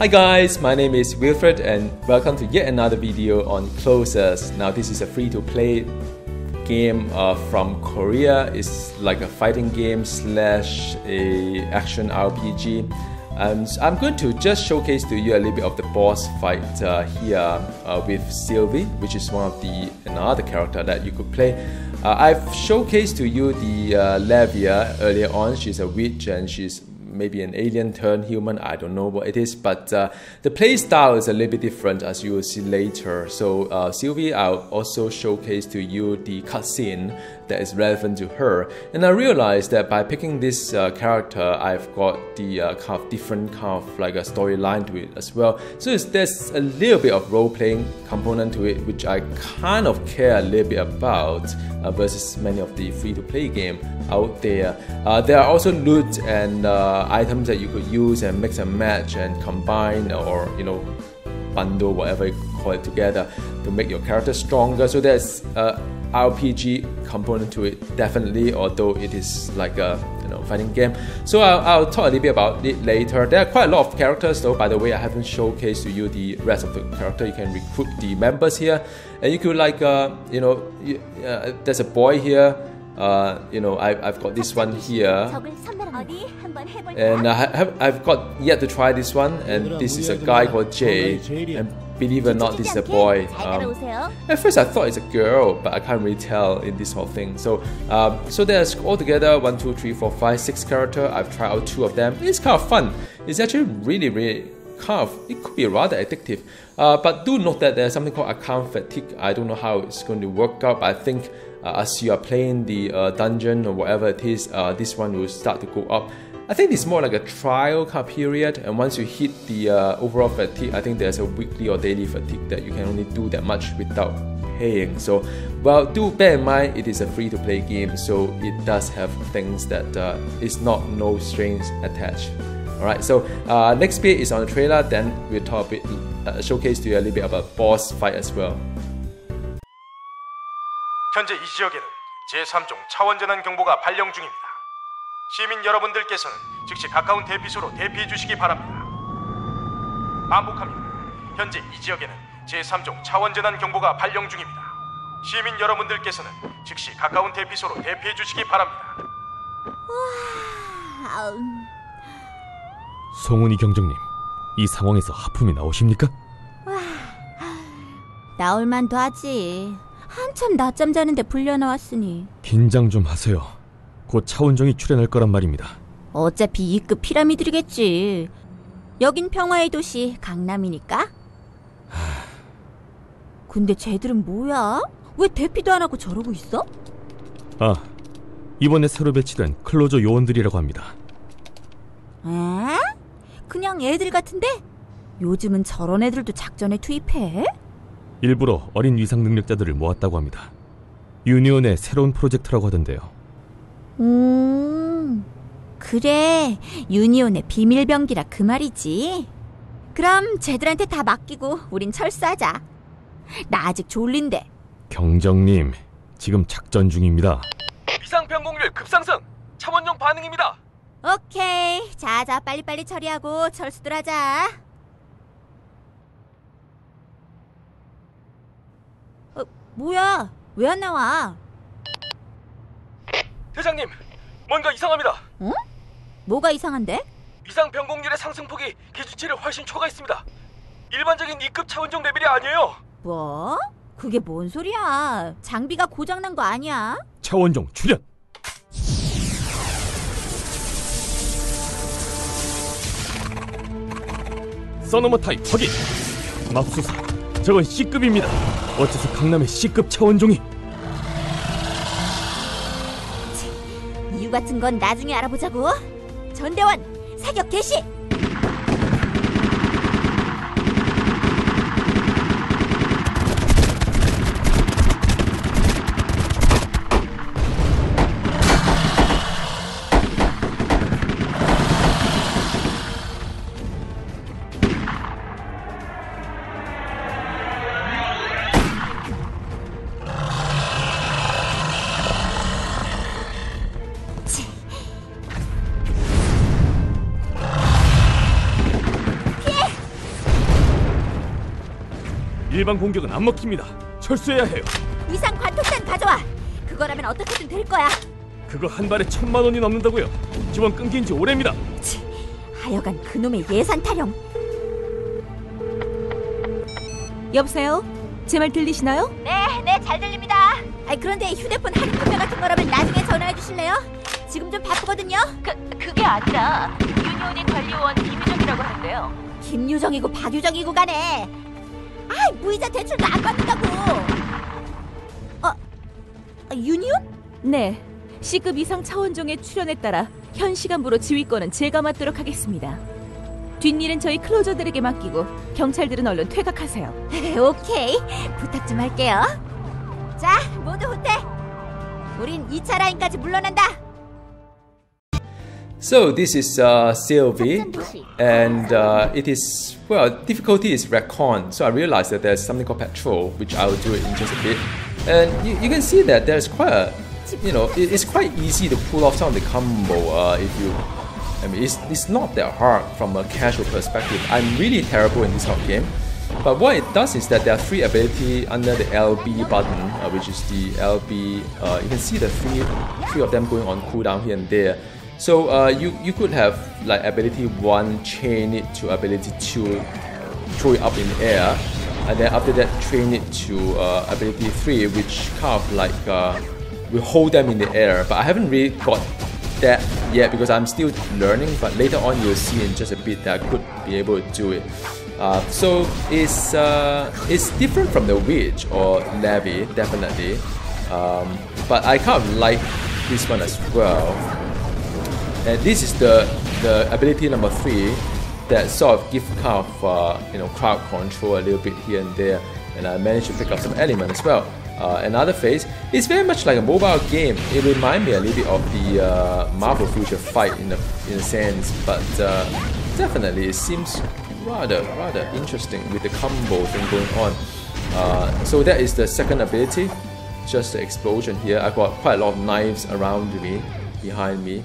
Hi guys, my name is Wilfred and welcome to yet another video on Closers. Now this is a free-to-play game from Korea. It's like a fighting game slash a action RPG. And I'm going to just showcase to you a little bit of the boss fight here with Sylvi, which is one of the another character that you could play. I've showcased to you the Levia earlier on. She's a witch and she's maybe an alien turned human, I don't know what it is, but the play style is a little bit different as you will see later. So Sylvi, I'll also showcase to you the cutscene that is relevant to her. And I realized that by picking this character, I've got the kind of different kind of like a storyline to it as well. So there's a little bit of role-playing component to it, which I kind of care a little bit about versus many of the free-to-play game out there. There are also loot and items that you could use and mix and match and combine, or bundle, whatever you call it, together to make your character stronger. So there's RPG component to it, definitely, although it is like a fighting game. So I'll talk a little bit about it later. There are quite a lot of characters though. By the way, I haven't showcased to you the rest of the character. You can recruit the members here, and you could like there's a boy here. I've got this one here, and I've got yet to try this one, and this is a guy called Jay, and believe it or not, this is a boy. At first I thought it's a girl, but I can't really tell in this whole thing. So there's altogether 1, 2, 3, 4, 5, 6 characters. I've tried out 2 of them. It's kind of fun. It's actually really kind of, it could be rather addictive. But do note that there's something called account fatigue. I don't know how it's going to work out, but I think as you are playing the dungeon or whatever it is, this one will start to go up. I think it's more like a trial kind of period, and once you hit the overall fatigue, I think there's a weekly or daily fatigue that you can only do that much without paying. So, well, do bear in mind it is a free-to-play game, so it does have things that is not no strings attached. Alright, so next bit is on the trailer, then we'll talk a bit, showcase to you a little bit about boss fight as well. 현재 이 지역에는 제3종 차원전환 경보가 발령 중입니다. 시민 여러분들께서는 즉시 가까운 대피소로 대피해 주시기 바랍니다. 반복합니다. 현재 이 지역에는 제3종 차원전환 경보가 발령 중입니다. 시민 여러분들께서는 즉시 가까운 대피소로 대피해 주시기 바랍니다. 송은이 경정님, 이 상황에서 하품이 나오십니까? 나올만도 하지. 한참 낮잠 자는데 불려 나왔으니. 긴장 좀 하세요. 곧 차원종이 출연할 거란 말입니다. 어차피 2급 피라미드겠지. 여긴 평화의 도시 강남이니까. 근데 쟤들은 뭐야? 왜 대피도 안 하고 저러고 있어? 아, 이번에 새로 배치된 클로저 요원들이라고 합니다. 에? 그냥 애들 같은데? 요즘은 저런 애들도 작전에 투입해? 일부러 어린 위상 능력자들을 모았다고 합니다. 유니온의 새로운 프로젝트라고 하던데요. 그래, 유니온의 비밀병기라 그 말이지. 그럼 쟤들한테 다 맡기고 우린 철수하자. 나 아직 졸린데. 경정님, 지금 작전 중입니다. 위상 변곡률 급상승! 차원종 반응입니다! 오케이, 자자 빨리빨리 처리하고 철수들 하자. 뭐야? 왜 안 나와? 대장님, 뭔가 이상합니다. 어? 뭐가 이상한데? 위상 변곡률의 상승폭이 기준치를 훨씬 초과했습니다. 일반적인 2급 차원종 레벨이 아니에요. 뭐? 그게 뭔 소리야? 장비가 고장난 거 아니야? 차원종 출연! 서너머 타입 확인! 맙소사, 저건 C급입니다. 어째서 강남의 C급 차원종이? 이유 같은 건 나중에 알아보자고. 전대원, 사격 개시! 일반 공격은 안 먹힙니다. 철수해야 해요. 위상 관통단 가져와. 그거라면 어떻게든 될 거야. 그거 한 발에 1000만 원이 넘는다고요. 지원 끊긴 지 오래입니다. 치, 하여간 그놈의 예산 타령. 여보세요? 제 말 들리시나요? 네, 잘 들립니다. 그런데 휴대폰 할인 구매 같은 거라면 나중에 전화해 주실래요? 지금 좀 바쁘거든요. 그게 아니라 유니온의 관리원 김유정이라고 하는데요. 김유정이고 박유정이고 간에 무이자 대출도 안 받는다고. 유니온? 네, C급 이상 차원종의 출연에 따라 현 시간부로 지휘권은 제가 맡도록 하겠습니다. 뒷일은 저희 클로저들에게 맡기고 경찰들은 얼른 퇴각하세요. 오케이, 부탁 좀 할게요. 자, 모두 후퇴. 우린 2차 라인까지 물러난다. So this is Sylvi, and it is, well, difficulty is recon. So I realized that there's something called patrol, which I will do it in just a bit. And you can see that there's quite a, it's quite easy to pull off some of the combo if you, I mean, it's not that hard from a casual perspective. I'm really terrible in this hot game. But what it does is that there are 3 ability under the LB button, which is the LB, you can see the three of them going on cooldown here and there. So you could have like ability 1 chain it to ability 2, throw it up in the air, and then after that train it to ability 3, which kind of like will hold them in the air. But I haven't really got that yet because I'm still learning, but later on you'll see in just a bit that I could be able to do it. So it's different from the Witch or Levia, definitely, but I kind of like this one as well. And this is the ability number 3 that sort of give kind of crowd control a little bit here and there, and I managed to pick up some element as well. Another phase, it's very much like a mobile game. It reminds me a little bit of the Marvel Future Fight in a sense, but definitely it seems rather interesting with the combo thing going on. So that is the second ability, just the explosion here. I got quite a lot of knives around me, behind me.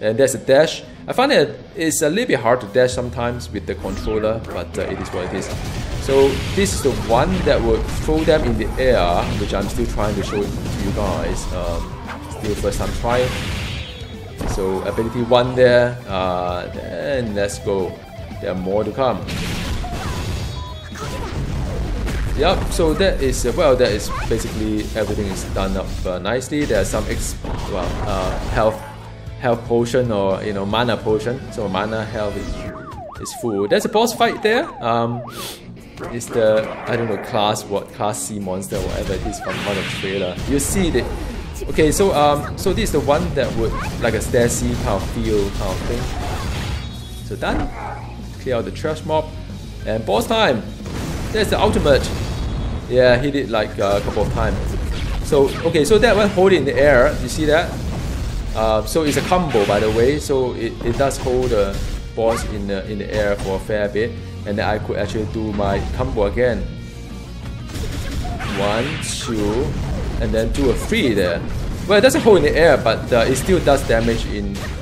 And there's a dash. I find that it's a little bit hard to dash sometimes with the controller, but it is what it is. So this is the one that would throw them in the air, which I'm still trying to show it to you guys. Still first time trying. So ability 1 there, then let's go. There are more to come. Yep, so that is, well, that is basically everything is done up nicely. There's some health potion or mana potion, so mana health is full. There's a boss fight there. It's the, I don't know, class C monster, whatever it is from one of the trailer. You see the, okay, so this is the one that would like a Stacy kind of feel kind of thing. So done. Clear out the trash mob and boss time. There's the ultimate. Yeah, hit it like a couple of times. So okay, so that one hold it in the air. You see that? So it's a combo, by the way, so it does hold the boss in the air for a fair bit, and then I could actually do my combo again. 1, 2, and then do a 3 there. Well, it doesn't hold in the air, but it still does damage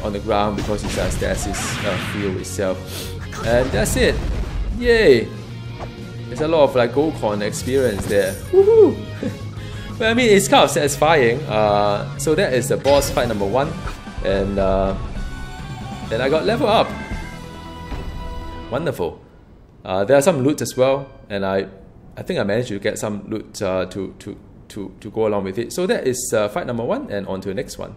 on the ground because it's a stasis field itself. And that's it. Yay! There's a lot of like Gokon experience there. Woohoo! But I mean, it's kind of satisfying. So that is the boss fight number 1, and then I got level up. Wonderful. There are some loot as well, and I think I managed to get some loot to go along with it. So that is fight number 1, and on to the next one.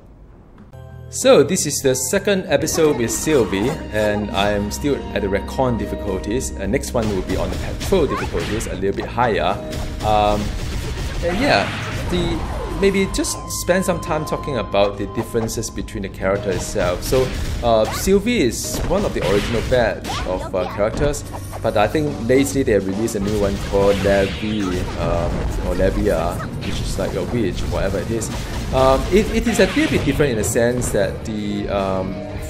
So this is the second episode with Sylvi, and I am still at the recon difficulties. And next one will be on the patrol difficulties, a little bit higher. And yeah, maybe just spend some time talking about the differences between the character itself. So Sylvi is one of the original batch of characters, but I think lately they released a new one called Levia, or Levia, which is like a witch, whatever it is. It is a little bit different in the sense that the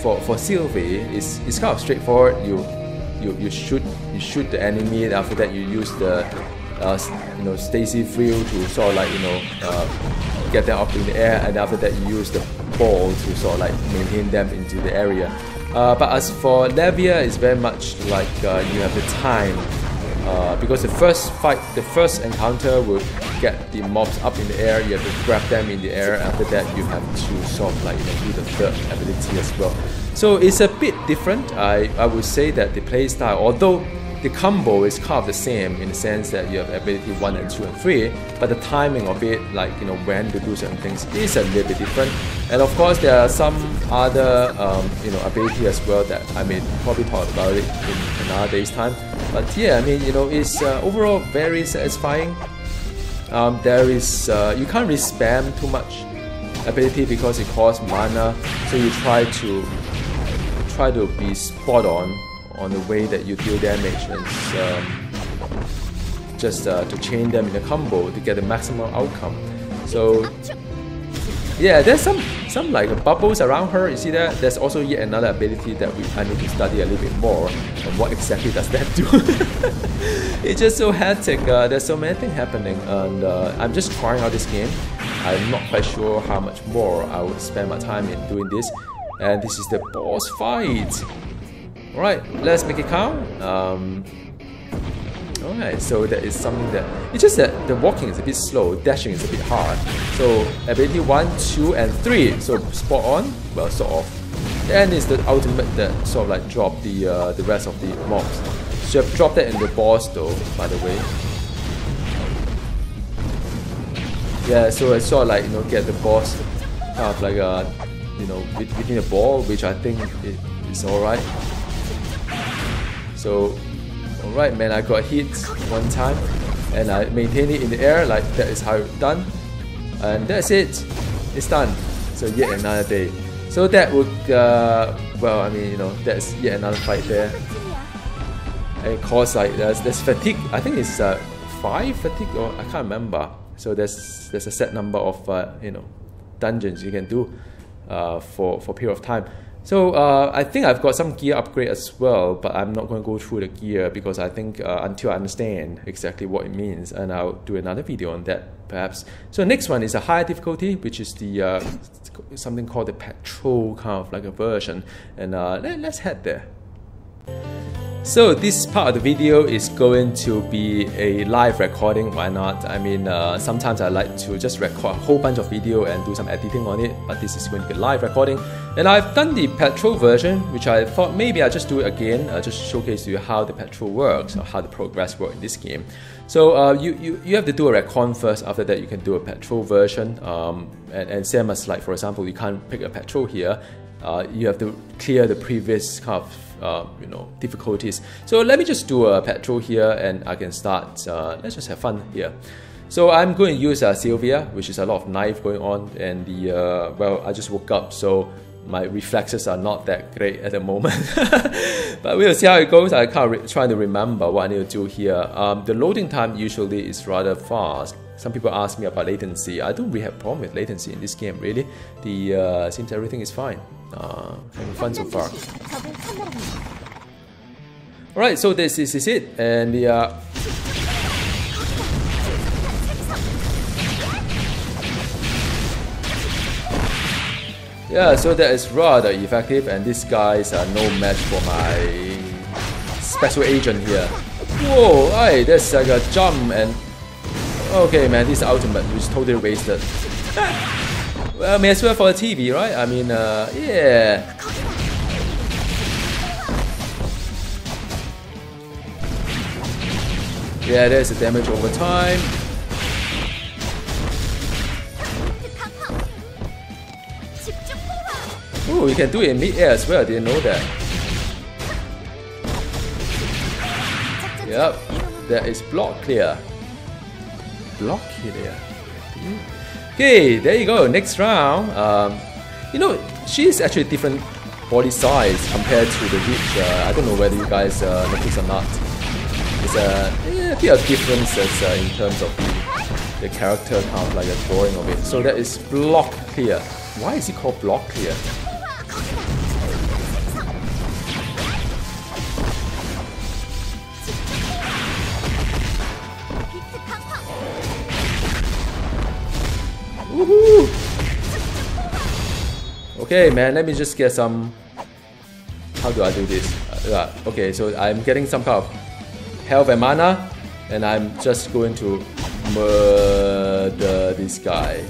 for Sylvi it's kind of straightforward. You shoot the enemy, and after that you use the Stacy Frill to sort of like get them up in the air, and after that you use the ball to sort of like maintain them into the area. But as for Levia, it's very much like you have the time because the first encounter will get the mobs up in the air. You have to grab them in the air. After that, you have to sort of like, you know, do the third ability as well. So it's a bit different. I would say that the play style, although the combo is kind of the same in the sense that you have ability 1 and 2 and 3, but the timing of it, like, you know, when to do certain things, is a little bit different. And of course, there are some other you know, ability as well that I may probably talk about it in another day's time. But yeah, I mean, you know, it's overall very satisfying. There is you can't really spam too much ability because it costs mana, so you try to be spot on the way that you deal damage, and just to chain them in a combo to get the maximum outcome. So yeah, there's some like bubbles around her. You see that? There's also yet another ability that I need to study a little bit more. And what exactly does that do? It's just so hectic. There's so many things happening, and I'm just trying out this game. I'm not quite sure how much more I would spend my time in doing this. And this is the boss fight. Alright, let's make it count. Alright, so that is something that... It's just that the walking is a bit slow, dashing is a bit hard. So, ability 1, 2, and 3. So, spot on, well, sort of. Then is the ultimate that sort of like drop the rest of the mobs. So, you have dropped that in the boss though, by the way. Yeah, so I sort of like, you know, get the boss kind of like, you know, within a ball, which I think is alright. So, alright man, I got hit one time and I maintain it in the air, like that is how it's done. And that's it, it's done. So yet another day. So that would, well, I mean, you know, that's yet another fight there. And of course, like, there's fatigue, I think it's 5 fatigue, or I can't remember. So there's a set number of, you know, dungeons you can do for a period of time. So I think I've got some gear upgrade as well, but I'm not going to go through the gear because I think until I understand exactly what it means, and I'll do another video on that perhaps. So next one is a higher difficulty, which is the something called the patrol kind of like a version, and let's head there. So this part of the video is going to be a live recording. Why not? I mean, sometimes I like to just record a whole bunch of video and do some editing on it, but this is going to be live recording. And I've done the petrol version, which I thought maybe I'll just do it again, just showcase to you how the petrol works, or how the progress works in this game. So you have to do a recon first. After that, you can do a petrol version. And same as, like, for example, you can't pick a petrol here. You have to clear the previous kind of you know, difficulties. So let me just do a petrol here and I can start. Let's just have fun here. So I'm going to use Sylvia, which is a lot of knife going on, and the well, I just woke up, so my reflexes are not that great at the moment. But we'll see how it goes. I can't try to remember what I need to do here. The loading time usually is rather fast. Some people ask me about latency. I don't really have a problem with latency in this game, really. The seems everything is fine. Having fun so far. Alright, so this is it, and the yeah, so that is rather effective, and these guys are no match for my special agent here. Whoa, hey, there's like a jump, and okay man, this ultimate which is totally wasted. Well, may as well for the TV, right? I mean, yeah. Yeah, there's the damage over time. Ooh, you can do it in mid-air as well, I didn't know that. Yep, that is block clear. Block clear. Okay, there you go, next round. You know, she's actually different body size compared to the witch. I don't know whether you guys notice or not. There's a bit of differences in terms of the character, kind of like a drawing of it. So that is block clear. Why is it called block clear? Woohoo! Okay man, let me just get some... How do I do this? Okay, so I'm getting some kind of health and mana, and I'm just going to murder this guy.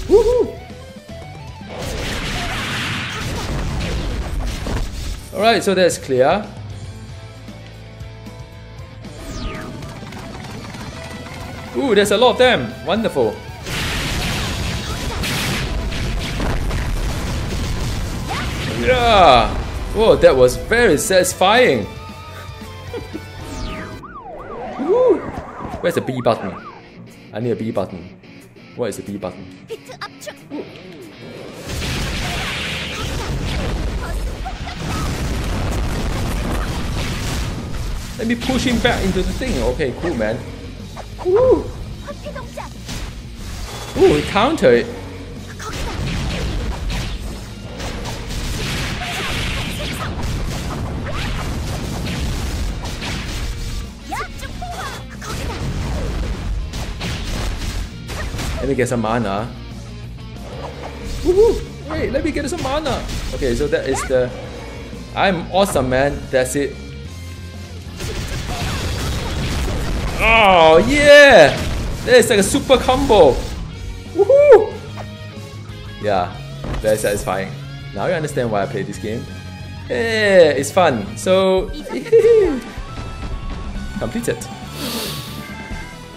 Woohoo! Alright, so that's clear. Ooh, there's a lot of them. Wonderful. Yeah. Whoa, that was very satisfying. Woo. Where's the B button? I need a B button. What is the B button? Let me push him back into the thing. Okay, cool, man. Woo! Ooh, he countered it. Let me get some mana. Woohoo! Wait, let me get some mana. Okay, so that is the... I'm awesome, man. That's it. Oh, yeah! That is like a super combo. Woohoo! Yeah, very satisfying. Now you understand why I play this game. Yeah, it's fun. So, completed.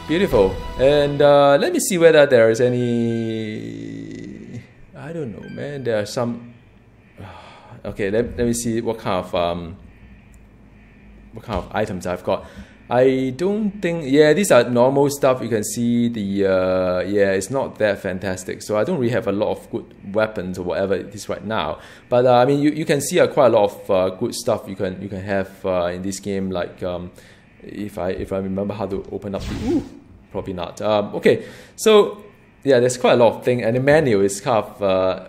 Beautiful. And let me see whether there is any... I don't know, man. There are some... Okay, let me see what kind of items I've got. I don't think... Yeah, these are normal stuff. You can see the... yeah, it's not that fantastic. So I don't really have a lot of good weapons or whatever it is right now. But I mean, you can see quite a lot of good stuff you can have in this game. Like if I remember how to open up the... Ooh, probably not. Okay, so yeah, there's quite a lot of things. And the menu is kind of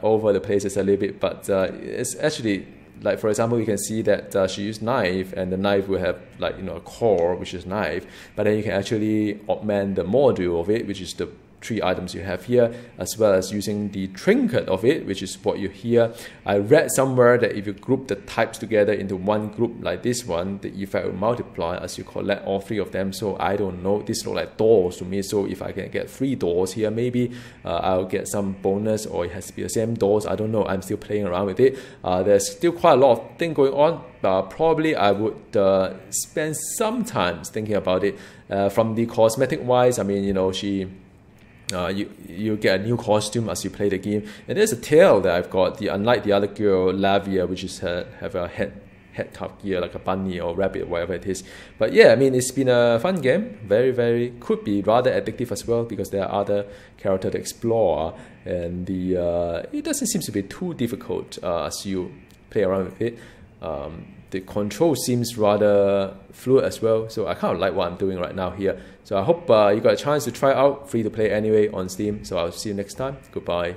over the places a little bit. But it's actually... Like for example, you can see that she used knife, and the knife will have like a core, which is knife. But then you can actually augment the module of it, which is the 3 items you have here, as well as using the trinket of it, which is what you hear. I read somewhere that if you group the types together into one group like this one, the effect will multiply as you collect all 3 of them. So I don't know, this look like doors to me. So if I can get 3 doors here, maybe I'll get some bonus, or it has to be the same doors. I don't know, I'm still playing around with it. There's still quite a lot of things going on. Probably I would spend some time thinking about it. From the cosmetic wise, I mean, she... you get a new costume as you play the game, and there's a tail that I've got. Unlike the other girl, Levia, which is have a head top gear like a bunny or rabbit or whatever it is. But yeah, I mean, it's been a fun game. Very could be rather addictive as well, because there are other characters to explore, and it doesn't seem to be too difficult as you play around with it. The control seems rather fluid as well, so I kind of like what I'm doing right now here. So I hope you got a chance to try it out. Free to play anyway on Steam. So I'll see you next time. Goodbye.